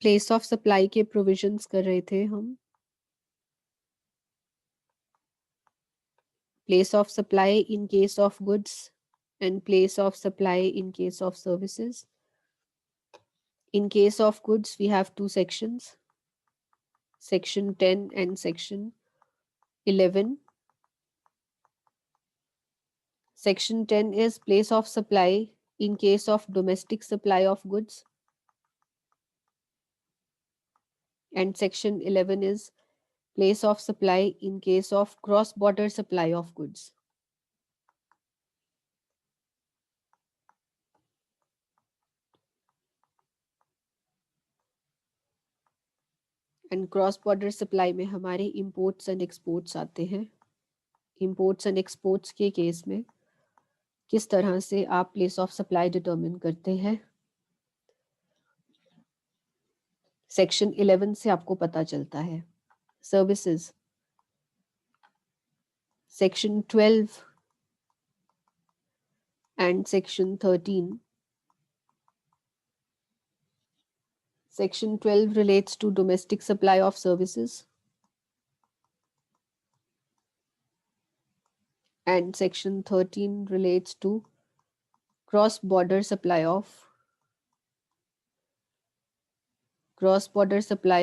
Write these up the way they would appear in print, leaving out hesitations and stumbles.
Place of supply के provisions कर रहे थे हम। Place of supply in case of goods and place of supply in case of services. In case of goods, we have two sections, section 10 and section 11. Section 10 is place of supply in case of domestic supply of goods, and section 11 is place of supply in case of cross-border supply of goods. And cross border supply में हमारे imports and exports आते हैं। Imports and exports के case में किस तरह से आप प्लेस ऑफ सप्लाई डिटरमिन करते हैं, सेक्शन 11 से आपको पता चलता है। Services, section 12 and section 13. Section 12 relates to domestic supply of services, and Section 13 relates to cross-border supply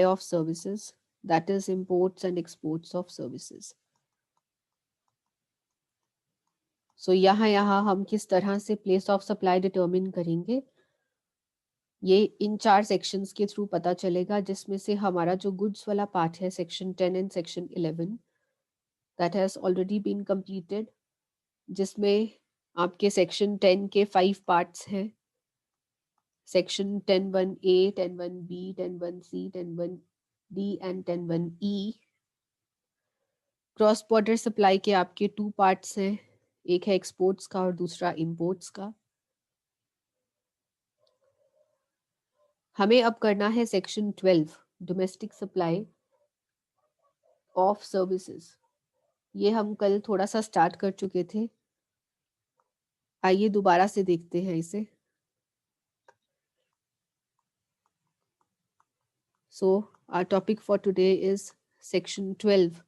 of services, that is imports and exports of services. So यहाँ हम किस तरह से place of supply determine करेंगे, ये इन 4 sections के through पता चलेगा, जिसमें से हमारा जो गुड्स वाला पार्ट है section 10 and section 11 that has already been completed, जिसमें आपके सेक्शन 10 के 5 पार्ट्स हैं, section 10(1)(a), 10(1)(b), 10(1)(c), 10(1)(d and 10(1)(e). Cross border supply के आपके 2 पार्ट्स हैं, एक है एक्सपोर्ट्स का और दूसरा इंपोर्ट्स का। हमें अब करना है section 12 domestic supply of services. ये हम कल थोड़ा सा स्टार्ट कर चुके थे, आइए दोबारा से देखते हैं इसे। So our topic for today is section 12.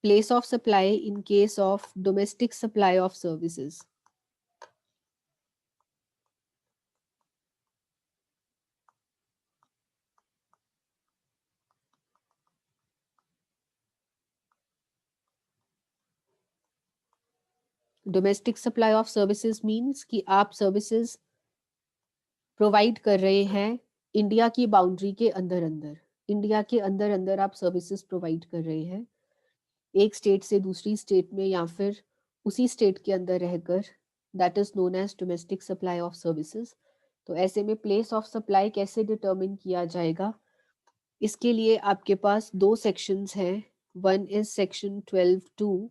Place of supply in case of domestic supply of services. Domestic supply of services means कि आप services provide कर रहे हैं इंडिया की बाउंड्री के अंदर अंदर, इंडिया के अंदर अंदर आप सर्विसेज प्रोवाइड कर रहे हैं एक स्टेट से दूसरी स्टेट में या फिर उसी स्टेट के अंदर रहकर, that is known as domestic supply of services. तो ऐसे में प्लेस ऑफ सप्लाई कैसे डिटरमिन किया जाएगा, इसके लिए आपके पास 2 सेक्शंस हैं, one is section 12(2)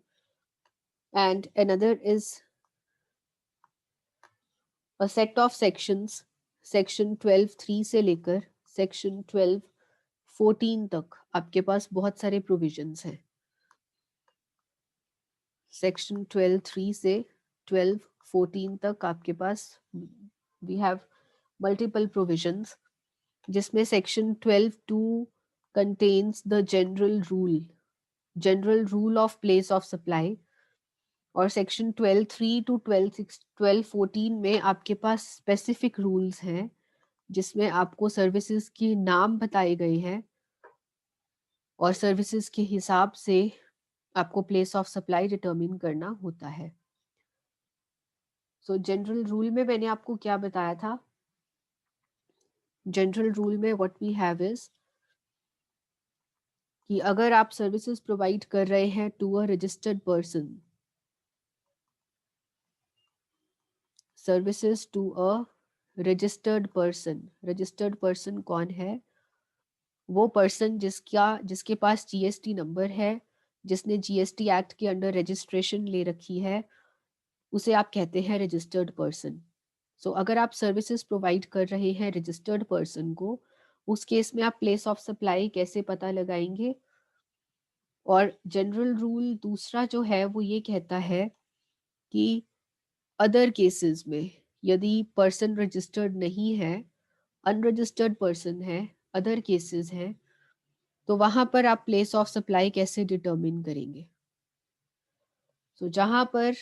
and another is a set of sections, section 12(3) से लेकर सेक्शन 12(14) तक आपके पास बहुत सारे प्रोविजंस हैं। सेक्शन 12(3) से 12(14) तक आपके पास वी हैव मल्टीपल प्रोविजंस, जिसमें section 12(2) contains the general rule of place of supply, और सेक्शन 12(3) टू 12(14) में आपके पास स्पेसिफिक रूल्स हैं, जिसमें आपको सर्विसेज के नाम बताए गए हैं और सर्विसेज के हिसाब से आपको प्लेस ऑफ सप्लाई डिटरमिन करना होता है। सो जनरल रूल में मैंने आपको क्या बताया था, जनरल रूल में व्हाट वी हैव इज कि अगर आप सर्विसेज प्रोवाइड कर रहे हैं to a registered person, services to a registered person कौन है, वो पर्सन जिसके पास जीएसटी नंबर है, जिसने जीएसटी एक्ट के अंडर रजिस्ट्रेशन ले रखी है, उसे आप कहते हैं रजिस्टर्ड पर्सन। सो अगर आप सर्विसेज प्रोवाइड कर रहे हैं रजिस्टर्ड पर्सन को, उस केस में आप प्लेस ऑफ सप्लाई कैसे पता लगाएंगे? और जनरल रूल दूसरा जो है वो ये कहता है कि अदर केसेस में यदि पर्सन रजिस्टर्ड नहीं है, अनरजिस्टर्ड पर्सन है, अदर केसेस हैं, तो वहां पर आप प्लेस ऑफ सप्लाई कैसे डिटरमिन करेंगे? तो जहां पर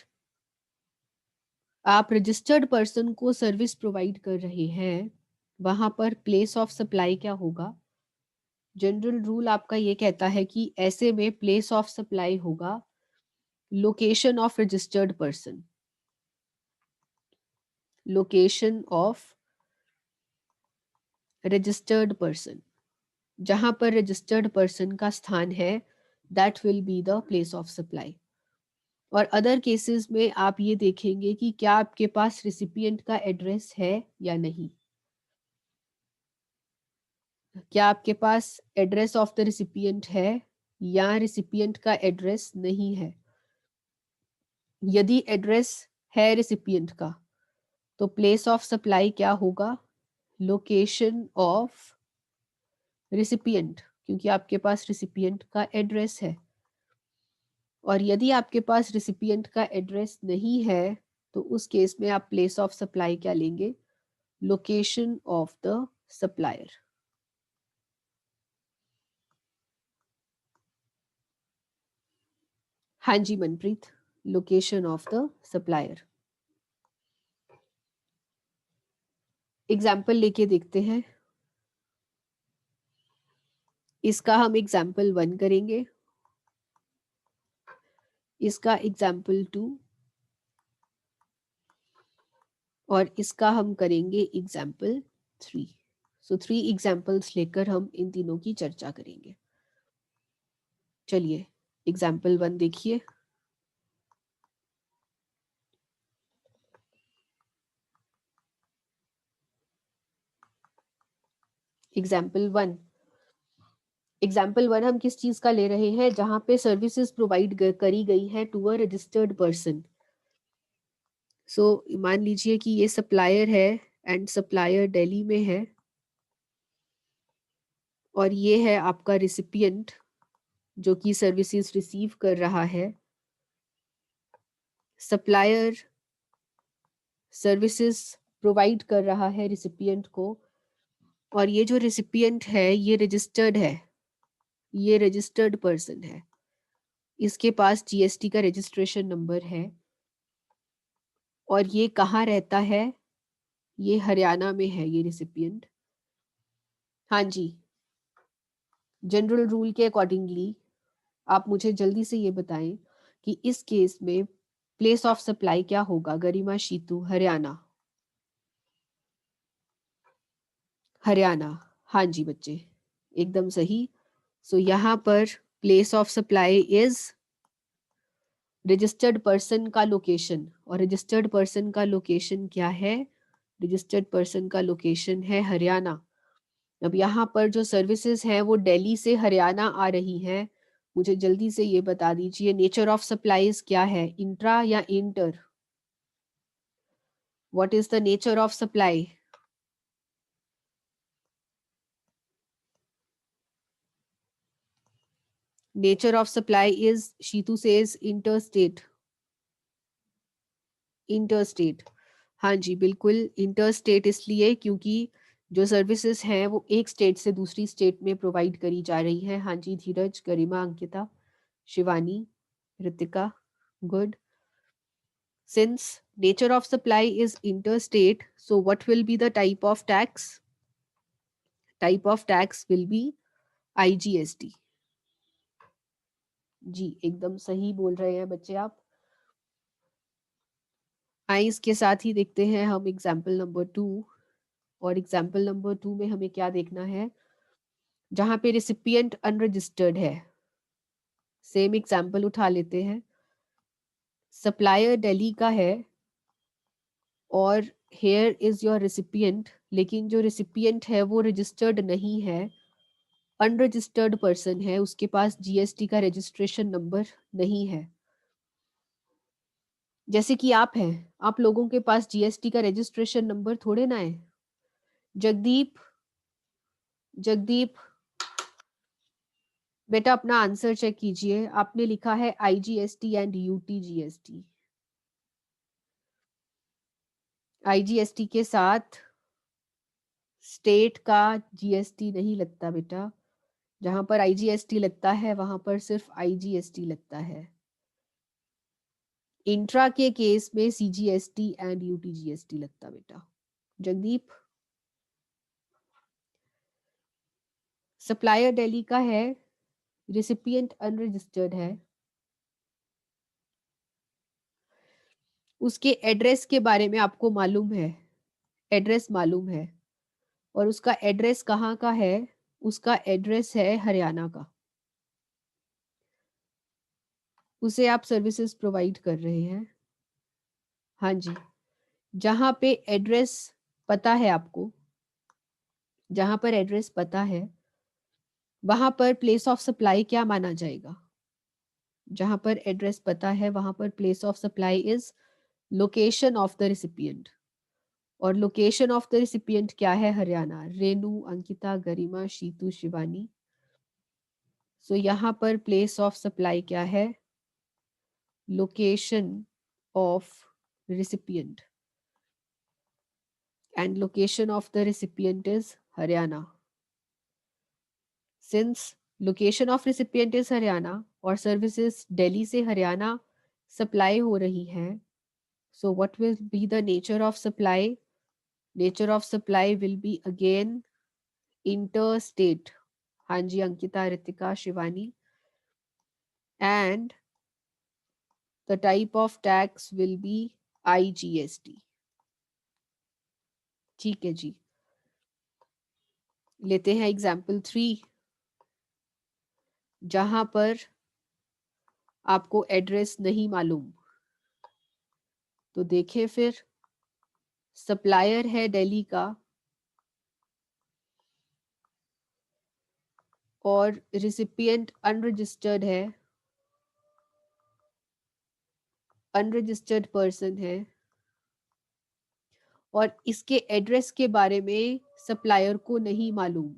आप रजिस्टर्ड पर्सन को सर्विस प्रोवाइड कर रहे हैं, वहां पर प्लेस ऑफ सप्लाई क्या होगा? जनरल रूल आपका ये कहता है कि ऐसे में प्लेस ऑफ सप्लाई होगा location of registered person, location of registered person, जहां पर रजिस्टर्ड पर्सन का स्थान है, that will be the place of supply. और अदर केसेस में आप ये देखेंगे कि क्या आपके पास रिसिपिएंट का एड्रेस है या नहीं। क्या आपके पास एड्रेस ऑफ द रिसिपिएंट है या रिसिपिएंट का एड्रेस नहीं है? यदि एड्रेस है रिसिपिएंट का, तो प्लेस ऑफ सप्लाई क्या होगा? लोकेशन ऑफ रिसिपिएंट, क्योंकि आपके पास रिसिपिएंट का एड्रेस है। और यदि आपके पास रिसिपिएंट का एड्रेस नहीं है, तो उस केस में आप प्लेस ऑफ सप्लाई क्या लेंगे? Location of the supplier. हाँ जी Manpreet, location of the supplier. Example लेके देखते हैं। इसका हम एग्जाम्पल 1 करेंगे, इसका एग्जाम्पल 2 और इसका हम करेंगे एग्जाम्पल 3। सो 3 एग्जाम्पल्स लेकर हम इन तीनों की चर्चा करेंगे। चलिए एग्जाम्पल 1 देखिए। एग्जाम्पल 1, एग्जाम्पल 1 हम किस चीज का ले रहे हैं? जहां पे सर्विसेज प्रोवाइड करी गई है टू अ रजिस्टर्ड पर्सन। सो मान लीजिए कि ये सप्लायर है एंड सप्लायर दिल्ली में है और ये है आपका रिसिपिएंट जो कि सर्विसेज रिसीव कर रहा है। सप्लायर सर्विसेज प्रोवाइड कर रहा है रिसिपिएंट को, और ये जो रिसिपिएंट है ये रजिस्टर्ड है, ये रजिस्टर्ड पर्सन है, इसके पास जीएसटी का रजिस्ट्रेशन नंबर है और ये कहाँ रहता है? ये हरियाणा में है ये रिसिपिएंट। हाँ जी, जनरल रूल के अकॉर्डिंगली आप मुझे जल्दी से ये बताएं कि इस केस में प्लेस ऑफ सप्लाई क्या होगा? गरिमा शीतू, हरियाणा। हरियाणा, हाँ जी बच्चे, एकदम सही। सो यहाँ पर place of supply is registered person का लोकेशन, और रजिस्टर्ड पर्सन का लोकेशन क्या है? रजिस्टर्ड पर्सन का लोकेशन है हरियाणा। अब यहाँ पर जो सर्विसेज हैं वो दिल्ली से हरियाणा आ रही हैं। मुझे जल्दी से ये बता दीजिए नेचर ऑफ सप्लाईज क्या है? इंट्रा या inter? What is the nature of supply? Nature of supply is, Sheetu says interstate. Interstate, हाँ जी बिल्कुल इंटरस्टेट, इसलिए क्योंकि जो सर्विसेज हैं वो एक स्टेट से दूसरी स्टेट में प्रोवाइड करी जा रही है। हाँ जी Dheeraj, Garima, Ankita, Shivani, Ritika, good. Since nature of supply is interstate, so what will be the type of tax? Type of tax will be IGST. जी एकदम सही बोल रहे हैं बच्चे आप। आइए इसके साथ ही देखते हैं हम एग्जाम्पल नंबर 2। और एग्जाम्पल नंबर 2 में हमें क्या देखना है? जहां पे रिसिपिएंट अनरजिस्टर्ड है, सेम एग्जाम्पल उठा लेते हैं। सप्लायर दिल्ली का है और हेयर इज योर रिसिपिएंट, लेकिन जो रिसिपिएंट है वो रजिस्टर्ड नहीं है, अनरजिस्टर्ड पर्सन है, उसके पास जीएसटी का रजिस्ट्रेशन नंबर नहीं है। जैसे कि आप हैं, आप लोगों के पास जीएसटी का रजिस्ट्रेशन नंबर थोड़े ना है। जगदीप, जगदीप बेटा अपना आंसर चेक कीजिए, आपने लिखा है IGST एंड UTGST। IGST के साथ स्टेट का GST नहीं लगता बेटा, जहां पर IGST लगता है वहां पर सिर्फ IGST लगता है। इंट्रा के केस में CGST एंड UTGST लगता बेटा। जगदीप सप्लायर दिल्ली का है, रिसिपिएंट अनरजिस्टर्ड है, उसके एड्रेस के बारे में आपको मालूम है, एड्रेस मालूम है, और उसका एड्रेस कहाँ का है? उसका एड्रेस है हरियाणा का। उसे आप सर्विसेज प्रोवाइड कर रहे हैं। हाँ जी, जहाँ पे एड्रेस पता है आपको, जहाँ पर एड्रेस पता है वहां पर प्लेस ऑफ सप्लाई क्या माना जाएगा? जहां पर एड्रेस पता है वहां पर place of supply is location of the recipient, और लोकेशन ऑफ द रिसिपिएंट क्या है? हरियाणा। रेनू, अंकिता, गरिमा, शीतू, शिवानी। सो यहाँ पर प्लेस ऑफ सप्लाई क्या है? Location of recipient, and location of the recipient is Haryana. Since location of recipient is Haryana और services Delhi से Haryana supply हो रही हैं, so what will be the nature of supply? Nature of supply will be again interstate. हाँ जी Ankita, Ritika, Shivani, and the type of tax will be IGST. ठीक है जी, लेते हैं एग्जाम्पल 3, जहां पर आपको एड्रेस नहीं मालूम। तो देखें फिर, सप्लायर है दिल्ली का और रिसिपिएंट अनरजिस्टर्ड है, अनरजिस्टर्ड पर्सन है, और इसके एड्रेस के बारे में सप्लायर को नहीं मालूम।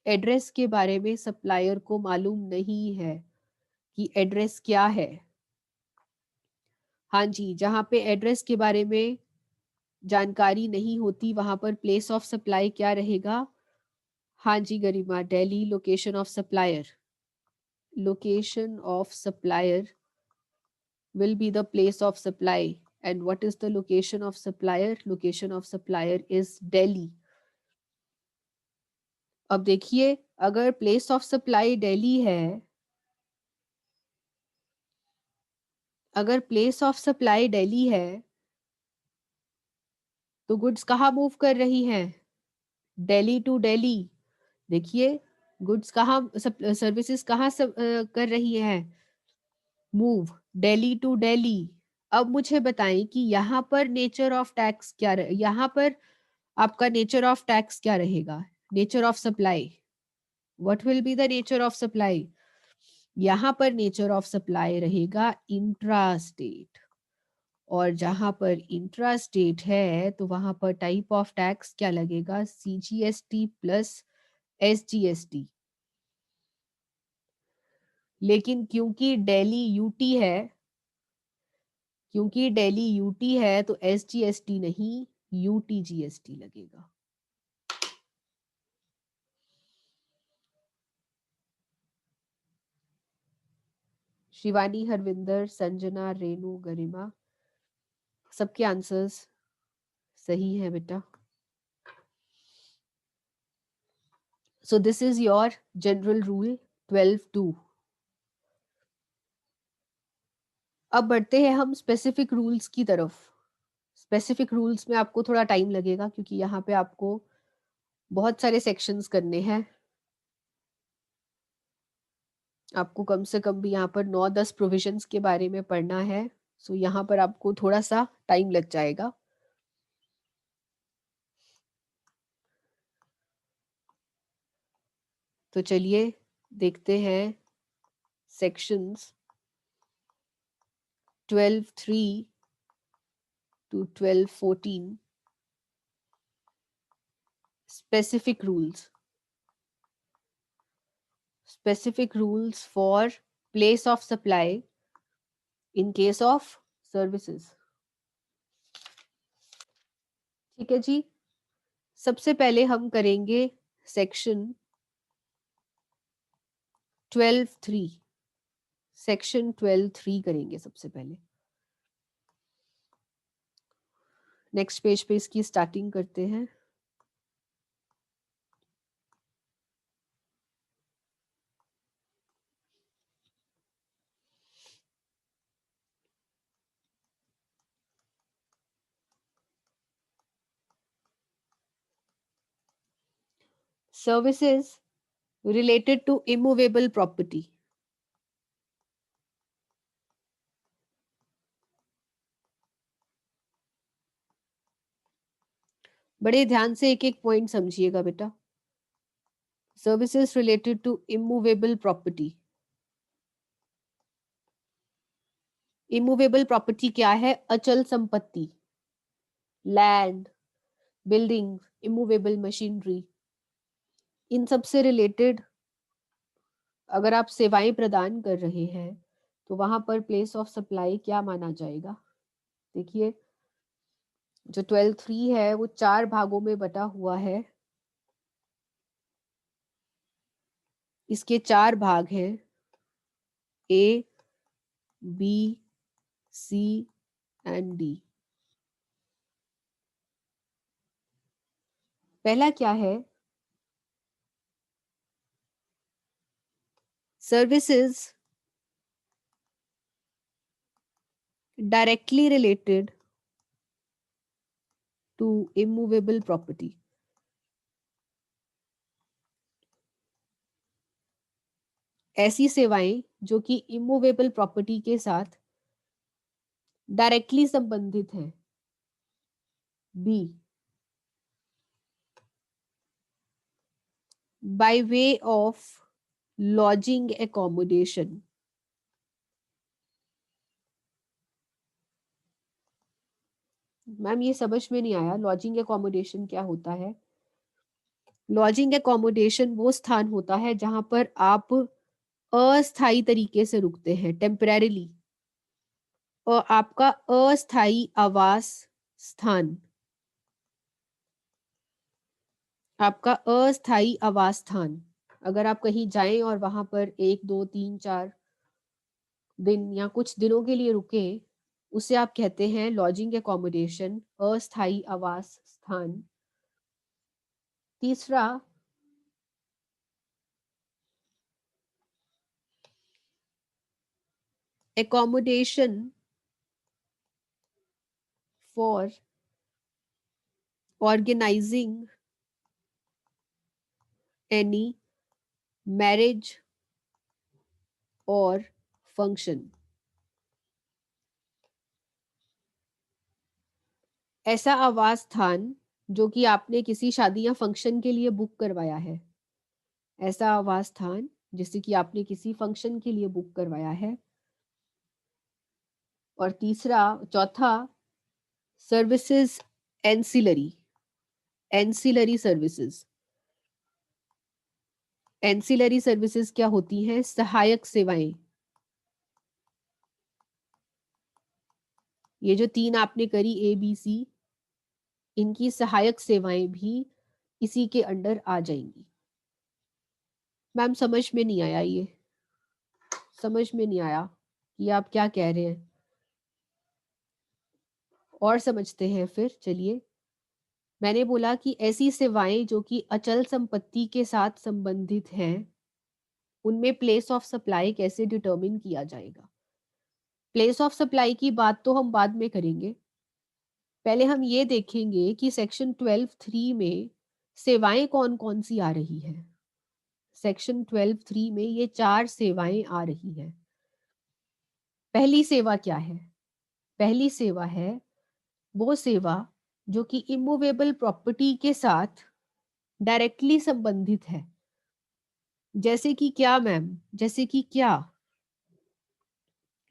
एड्रेस के बारे में सप्लायर को मालूम नहीं है कि एड्रेस क्या है। हाँ जी, जहां पे एड्रेस के बारे में जानकारी नहीं होती वहां पर प्लेस ऑफ सप्लाई क्या रहेगा? हाँ जी Garima, Delhi location of supplier. Location of supplier will be the place of supply. And what is the location of supplier? Location of supplier is Delhi. अब देखिए, अगर प्लेस ऑफ सप्लाई दिल्ली है, अगर प्लेस ऑफ सप्लाई दिल्ली है तो गुड्स कहाँ move कर रही हैं? दिल्ली टू दिल्ली। देखिए, गुड्स कहाँ, सर्विसेज कहाँ कर रही हैं? Move Delhi to Delhi. अब मुझे बताएं कि यहाँ पर नेचर ऑफ टैक्स क्या यहाँ पर आपका नेचर ऑफ टैक्स क्या रहेगा? Nature of supply, what will be the nature of supply? यहाँ पर नेचर ऑफ सप्लाई रहेगा इंट्रा स्टेट, और जहां पर इंट्रा स्टेट है तो वहां पर टाइप ऑफ टैक्स क्या लगेगा? CGST plus SGST। लेकिन क्योंकि दिल्ली यूटी है, क्योंकि दिल्ली यूटी है तो SGST नहीं, UTGST लगेगा। शिवानी, हरविंदर, संजना, रेनू, गरिमा, सबके आंसर्स सही है बेटा। So this is your general rule 12(2). अब बढ़ते हैं हम स्पेसिफिक रूल्स की तरफ। स्पेसिफिक रूल्स में आपको थोड़ा टाइम लगेगा क्योंकि यहाँ पे आपको बहुत सारे सेक्शंस करने हैं। आपको कम से कम भी यहाँ पर 9-10 प्रोविजंस के बारे में पढ़ना है। सो यहाँ पर आपको थोड़ा सा टाइम लग जाएगा। तो चलिए देखते हैं sections 12(3) to 12(14). Specific rules. specific rules for place of supply in case of services. ठीक है जी, सबसे पहले हम करेंगे सेक्शन 12(3). सेक्शन 12(3 करेंगे सबसे पहले। नेक्स्ट पेज पे इसकी स्टार्टिंग करते हैं। Services related to immovable property. बड़े ध्यान से एक एक पॉइंट समझिएगा बेटा। Services related to immovable property. Immovable property क्या है? अचल संपत्ति, लैंड, बिल्डिंग, इमूवेबल मशीनरी, इन सब से रिलेटेड अगर आप सेवाएं प्रदान कर रहे हैं तो वहां पर प्लेस ऑफ सप्लाई क्या माना जाएगा? देखिए, जो 12(3) है वो 4 भागों में बटा हुआ है। इसके 4 भाग हैं, A, B, C and D. पहला क्या है? Services directly related to immovable property. ऐसी सेवाएं जो कि इमूवेबल प्रॉपर्टी के साथ डायरेक्टली संबंधित हैं। B, by way of lodging accommodation. Ma'am ये समझ में नहीं आया, लॉजिंग एकोमोडेशन क्या होता है? लॉजिंग एकोमोडेशन वो स्थान होता है जहां पर आप अस्थायी तरीके से रुकते हैं, टेम्परेरीली, और आपका अस्थायी आवास स्थान, आपका अस्थायी आवास स्थान, अगर आप कहीं जाएं और वहां पर 1, 2, 3, 4 दिन या कुछ दिनों के लिए रुके, उसे आप कहते हैं लॉजिंग एकोमोडेशन, अस्थायी आवास स्थान। तीसरा, accommodation for organizing any marriage और फंक्शन। ऐसा आवास स्थान जो कि आपने किसी शादी या फंक्शन के लिए बुक करवाया है, ऐसा आवास स्थान जिसे कि आपने किसी फंक्शन के लिए बुक करवाया है। और चौथा, services ancillary, ancillary services. Ancillary services क्या होती हैं? सहायक सेवाएं। ये जो 3 आपने करी, ए, बी, सी, इनकी सहायक सेवाएं भी इसी के अंडर आ जाएंगी। मैम समझ में नहीं आया, ये समझ में नहीं आया कि आप क्या कह रहे हैं, और समझते हैं फिर। चलिए, मैंने बोला कि ऐसी सेवाएं जो कि अचल संपत्ति के साथ संबंधित हैं, उनमें प्लेस ऑफ सप्लाई कैसे डिटरमिन किया जाएगा। प्लेस ऑफ सप्लाई की बात तो हम बाद में करेंगे, पहले हम ये देखेंगे कि सेक्शन 12(3) में सेवाएं कौन कौन सी आ रही है। सेक्शन 12(3) में ये 4 सेवाएं आ रही है। पहली सेवा क्या है? पहली सेवा है वो सेवा जो कि इमूवेबल प्रॉपर्टी के साथ डायरेक्टली संबंधित है। जैसे कि क्या मैम? जैसे कि क्या?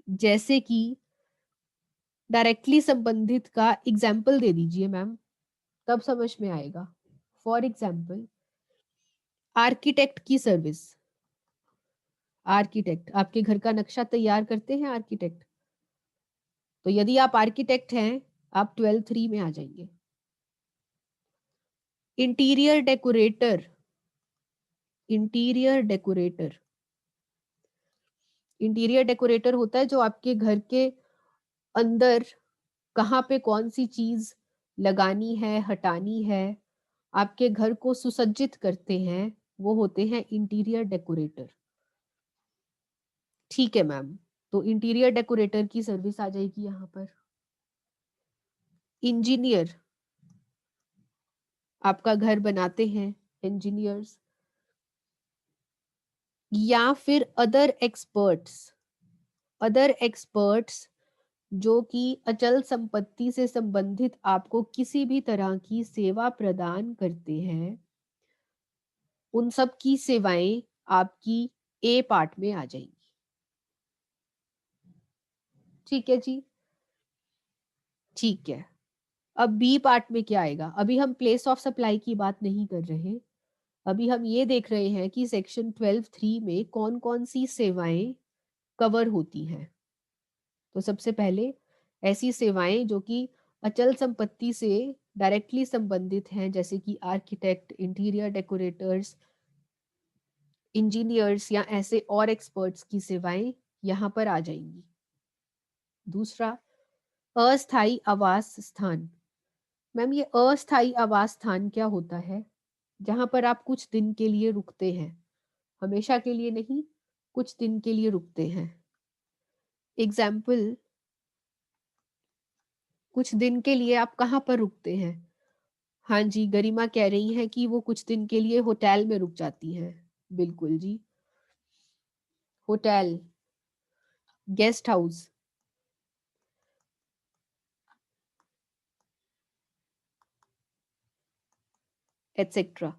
जैसे कि डायरेक्टली संबंधित का एग्जाम्पल दे दीजिए मैम, तब समझ में आएगा। फॉर एग्जाम्पल, आर्किटेक्ट की सर्विस, आर्किटेक्ट, आपके घर का नक्शा तैयार करते हैं आर्किटेक्ट? तो यदि आप आर्किटेक्ट हैं, आप 12 3 में आ जाएंगे। Interior decorator, interior decorator, interior decorator होता है जो आपके घर के अंदर कहाँ पे कौन सी चीज लगानी है, हटानी है, आपके घर को सुसज्जित करते हैं, वो होते हैं इंटीरियर डेकोरेटर। ठीक है मैम, तो इंटीरियर डेकोरेटर की सर्विस आ जाएगी यहाँ पर। इंजीनियर, आपका घर बनाते हैं इंजीनियर्स, या फिर अदर एक्सपर्ट्स, अदर एक्सपर्ट्स जो कि अचल संपत्ति से संबंधित आपको किसी भी तरह की सेवा प्रदान करते हैं, उन सब की सेवाएं आपकी ए पार्ट में आ जाएंगी। ठीक है जी, ठीक है। अब बी पार्ट में क्या आएगा? अभी हम प्लेस ऑफ सप्लाई की बात नहीं कर रहे, अभी हम ये देख रहे हैं कि सेक्शन 12(3) में कौन कौन सी सेवाएं कवर होती हैं। तो सबसे पहले ऐसी सेवाएं जो कि अचल संपत्ति से डायरेक्टली संबंधित हैं, जैसे कि आर्किटेक्ट, इंटीरियर डेकोरेटर्स, इंजीनियर्स या ऐसे और एक्सपर्ट्स की सेवाएं यहाँ पर आ जाएंगी। दूसरा, अस्थायी आवास स्थान। मैम, ये अस्थायी आवास स्थान क्या होता है? जहां पर आप कुछ दिन के लिए रुकते हैं, हमेशा के लिए नहीं, कुछ दिन के लिए रुकते हैं। एग्जाम्पल, कुछ दिन के लिए आप कहाँ पर रुकते हैं? हाँ जी, गरिमा कह रही है कि वो कुछ दिन के लिए होटल में रुक जाती हैं। बिल्कुल जी, होटल, गेस्ट हाउस, एटसेट्रा,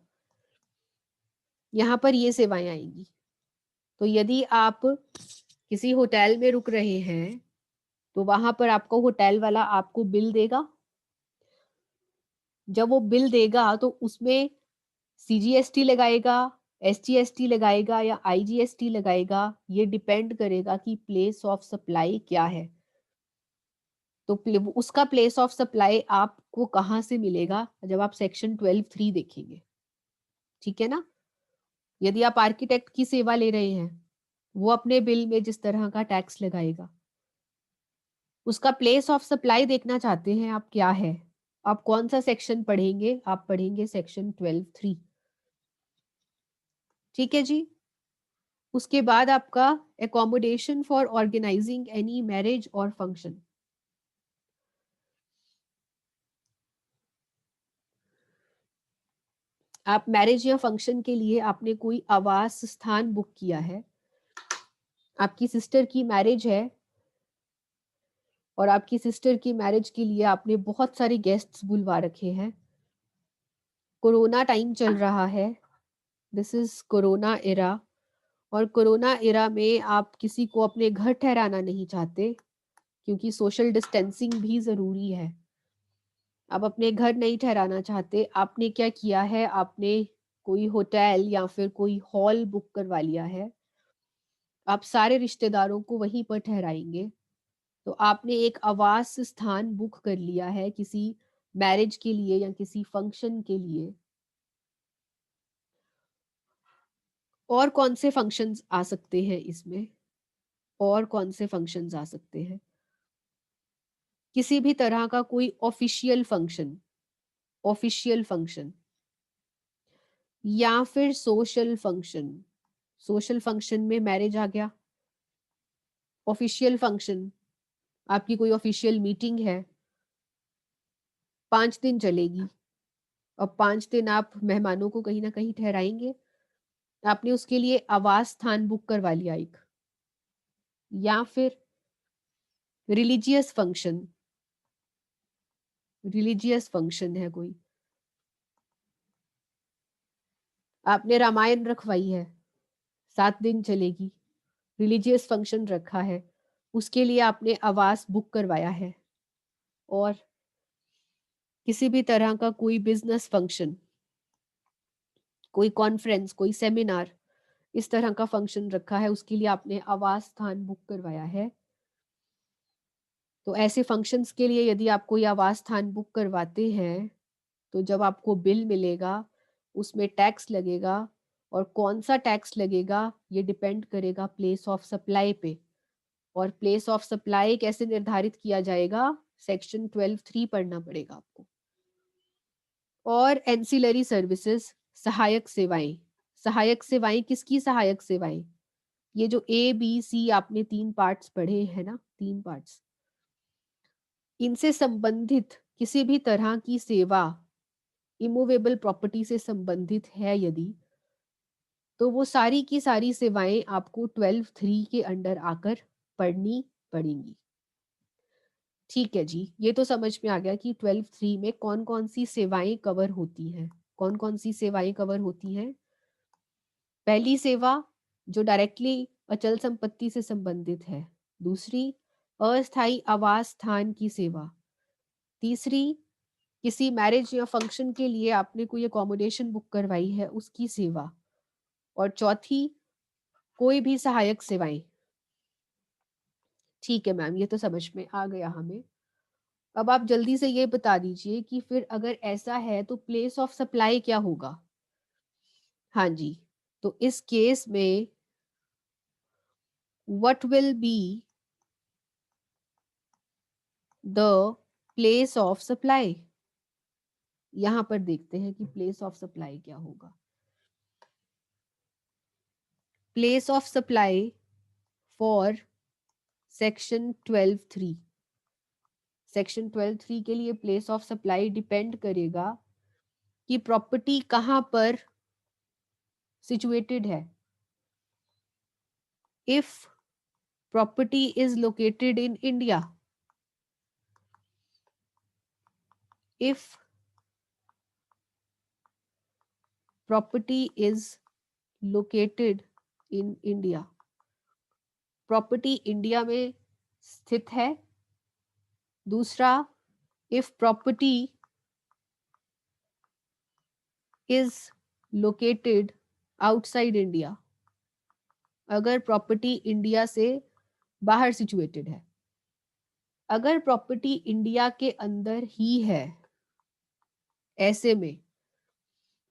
यहाँ पर ये सेवाएं आएंगी। तो यदि आप किसी होटल में रुक रहे हैं तो वहां पर आपको होटल वाला आपको बिल देगा। जब वो बिल देगा तो उसमें सीजीएसटी लगाएगा, एसजीएसटी लगाएगा या आईजीएसटी लगाएगा, ये डिपेंड करेगा कि प्लेस ऑफ सप्लाई क्या है। तो उसका प्लेस ऑफ सप्लाई आपको कहाँ से मिलेगा जब आप सेक्शन 12(3) देखेंगे। ठीक है ना? यदि आप आर्किटेक्ट की सेवा ले रहे हैं, वो अपने बिल में जिस तरह का टैक्स लगाएगा, उसका प्लेस ऑफ सप्लाई देखना चाहते हैं आप क्या है, आप कौन सा सेक्शन पढ़ेंगे? आप पढ़ेंगे सेक्शन 12(3). ठीक है जी। उसके बाद आपका accommodation for organizing any marriage और फंक्शन। आप मैरिज या फंक्शन के लिए आपने कोई आवास स्थान बुक किया है, आपकी सिस्टर की मैरिज है और आपकी सिस्टर की मैरिज के लिए आपने बहुत सारे गेस्ट्स बुलवा रखे हैं। कोरोना टाइम चल रहा है, दिस इज कोरोना एरा, और कोरोना एरा में आप किसी को अपने घर ठहराना नहीं चाहते क्योंकि सोशल डिस्टेंसिंग भी जरूरी है। आप अपने घर नहीं ठहराना चाहते, आपने क्या किया है, आपने कोई होटल या फिर कोई हॉल बुक करवा लिया है, आप सारे रिश्तेदारों को वहीं पर ठहराएंगे। तो आपने एक आवास स्थान बुक कर लिया है किसी मैरिज के लिए या किसी फंक्शन के लिए। और कौन से फंक्शंस आ सकते हैं इसमें? और कौन से फंक्शंस आ सकते हैं? किसी भी तरह का कोई ऑफिशियल फंक्शन, ऑफिशियल फंक्शन या फिर सोशल फंक्शन। सोशल फंक्शन में मैरिज आ गया। ऑफिशियल फंक्शन, आपकी कोई ऑफिशियल मीटिंग है, 5 दिन चलेगी, और 5 दिन आप मेहमानों को कहीं ना कहीं ठहराएंगे, आपने उसके लिए आवास स्थान बुक करवा लिया एक। या फिर रिलीजियस फंक्शन, रिलीजियस फंक्शन है कोई, आपने रामायण रखवाई है, 7 दिन चलेगी, रिलीजियस फंक्शन रखा है, उसके लिए आपने आवास बुक करवाया है। और किसी भी तरह का कोई बिजनेस फंक्शन, कोई कॉन्फ्रेंस, कोई सेमिनार, इस तरह का फंक्शन रखा है, उसके लिए आपने आवास स्थान बुक करवाया है। तो ऐसे फंक्शंस के लिए यदि आप कोई आवास स्थान बुक करवाते हैं तो जब आपको बिल मिलेगा उसमें टैक्स लगेगा, और कौन सा टैक्स लगेगा ये डिपेंड करेगा प्लेस ऑफ सप्लाई पे। और प्लेस ऑफ सप्लाई कैसे निर्धारित किया जाएगा, सेक्शन 12(3) पढ़ना पड़ेगा आपको। और एंसिलरी सर्विसेज, सहायक सेवाएं। सहायक सेवाएं किसकी सहायक सेवाएं? ये जो ABC आपने 3 पार्ट्स पढ़े हैं ना, 3 पार्ट्स, इनसे संबंधित किसी भी तरह की सेवा इमूवेबल प्रॉपर्टी से संबंधित है यदि, तो वो सारी की सारी सेवाएं आपको 12(3) के अंडर आकर पढ़नी पड़ेंगी। ठीक है जी, ये तो समझ में आ गया कि 12(3) में कौन कौन सी सेवाएं कवर होती हैं। कौन कौन सी सेवाएं कवर होती हैं? पहली सेवा जो डायरेक्टली अचल संपत्ति से संबंधित है। दूसरी, अस्थायी आवास स्थान की सेवा। तीसरी, किसी मैरिज या फंक्शन के लिए आपने कोई अकोमोडेशन बुक करवाई है उसकी सेवा। और चौथी, कोई भी सहायक सेवाएं। ठीक है मैम, ये तो समझ में आ गया हमें। अब आप जल्दी से ये बता दीजिए कि फिर अगर ऐसा है तो प्लेस ऑफ सप्लाई क्या होगा। हाँ जी, तो इस केस में what will be the place of supply. यहां पर देखते हैं कि प्लेस ऑफ सप्लाई क्या होगा। Place of supply for section 12(3). Section 12(3) के लिए प्लेस ऑफ सप्लाई डिपेंड करेगा कि प्रॉपर्टी कहां पर सिचुएटेड है। If property is located in India, if property is located in India, property India में स्थित है। दूसरा, if property is located outside India, अगर प्रॉपर्टी इंडिया से बाहर सिचुएटेड है। अगर प्रॉपर्टी इंडिया के अंदर ही है, ऐसे में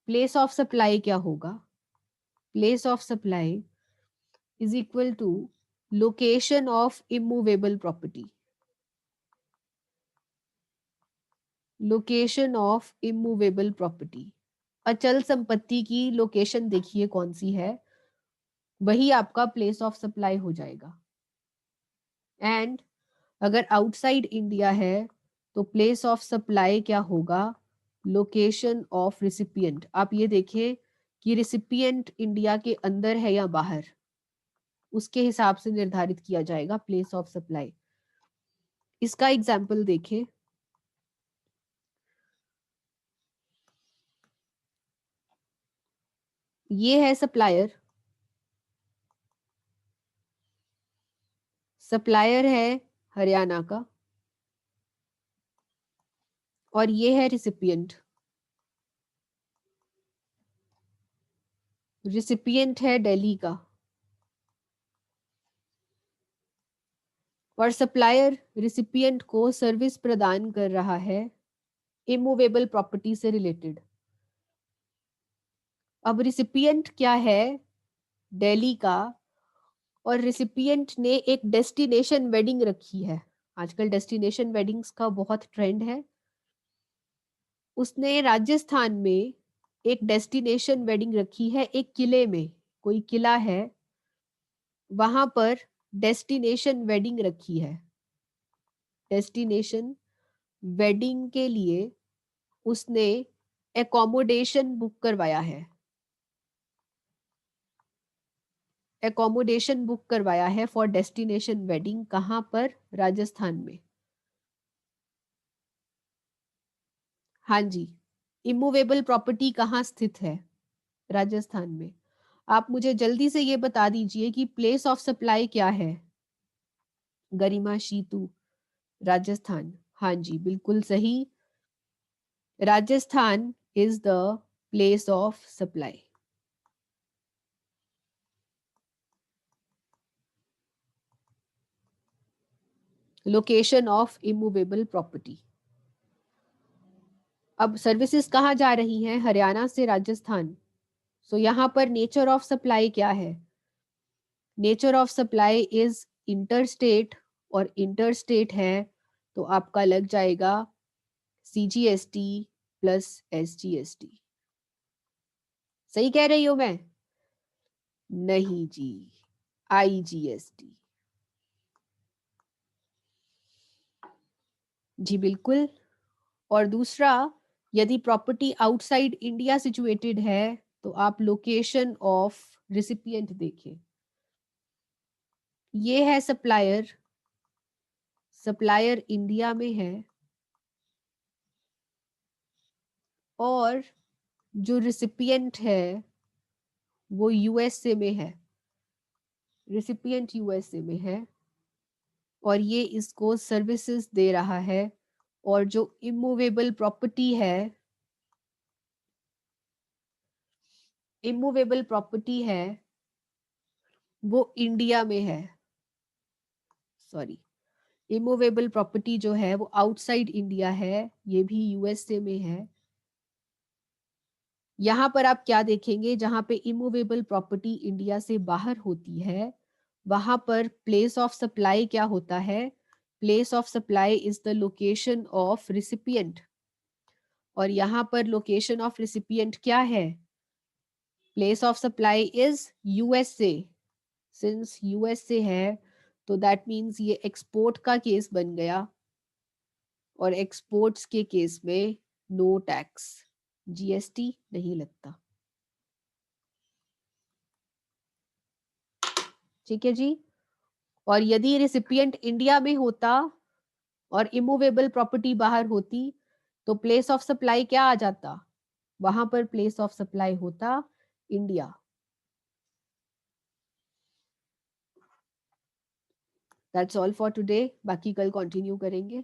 प्लेस ऑफ सप्लाई क्या होगा। Place of supply is equal to location of immovable property. Location of immovable property, अचल संपत्ति की लोकेशन देखिए कौन सी है, वही आपका प्लेस ऑफ सप्लाई हो जाएगा। एंड अगर आउटसाइड इंडिया है तो प्लेस ऑफ सप्लाई क्या होगा, लोकेशन ऑफ रिसिपिएंट। आप ये देखिए कि रिसिपिएंट इंडिया के अंदर है या बाहर, उसके हिसाब से निर्धारित किया जाएगा प्लेस ऑफ सप्लाई। इसका एग्जाम्पल देखें। ये है सप्लायर। सप्लायर है हरियाणा का, और ये है रिसिपिएंट। रिसिपिएंट है दिल्ली का, और सप्लायर रिसिपिएंट को सर्विस प्रदान कर रहा है इमूवेबल प्रॉपर्टी से रिलेटेड। अब रिसिपिएंट क्या है, दिल्ली का, और रिसिपिएंट ने एक डेस्टिनेशन वेडिंग रखी है। आजकल डेस्टिनेशन वेडिंग्स का बहुत ट्रेंड है। उसने राजस्थान में एक डेस्टिनेशन वेडिंग रखी है, एक किले में, कोई किला है वहां पर डेस्टिनेशन वेडिंग रखी है। डेस्टिनेशन वेडिंग के लिए उसने एकोमोडेशन बुक करवाया है। एकोमोडेशन बुक करवाया है फॉर डेस्टिनेशन वेडिंग। कहां पर, राजस्थान में। हाँ जी, इमूवेबल प्रॉपर्टी कहाँ स्थित है, राजस्थान में। आप मुझे जल्दी से ये बता दीजिए कि प्लेस ऑफ सप्लाई क्या है। गरिमा शीतू, राजस्थान। हाँ जी, बिल्कुल सही। Rajasthan is the place of supply. Location of immovable property. अब सर्विसेज कहाँ जा रही हैं? हरियाणा से राजस्थान। सो यहाँ पर नेचर ऑफ सप्लाई क्या है? Nature of supply is interstate, और इंटरस्टेट है तो आपका लग जाएगा CGST प्लस SGST। सही कह रही हूं मैं? नहीं जी, IGST। जी बिल्कुल। और दूसरा, यदि प्रॉपर्टी आउटसाइड इंडिया सिचुएटेड है तो आप लोकेशन ऑफ रिसिपिएंट देखें। ये है सप्लायर, सप्लायर इंडिया में है और जो रिसिपिएंट है वो USA में है, रिसिपिएंट USA में है और ये इसको सर्विसेज दे रहा है। और जो इमूवेबल प्रॉपर्टी है, इमूवेबल प्रॉपर्टी है वो इंडिया में है। सॉरी, इमूवेबल प्रॉपर्टी जो है वो आउटसाइड इंडिया है, ये भी USA में है। यहाँ पर आप क्या देखेंगे, जहां पे इमूवेबल प्रॉपर्टी इंडिया से बाहर होती है वहां पर प्लेस ऑफ सप्लाई क्या होता है? Place of supply is the location of recipient. और यहाँ पर लोकेशन ऑफ रिसिपिएंट क्या है? Place of supply is USA। Since USA है तो दैट मीन्स ये एक्सपोर्ट का केस बन गया, और एक्सपोर्ट्स के केस में नो टैक्स, GST नहीं लगता। ठीक है जी। और यदि रिसिपिएंट इंडिया में होता और इमूवेबल प्रॉपर्टी बाहर होती तो प्लेस ऑफ सप्लाई क्या आ जाता? वहां पर प्लेस ऑफ सप्लाई होता India. That's all for today, बाकी कल कंटिन्यू करेंगे।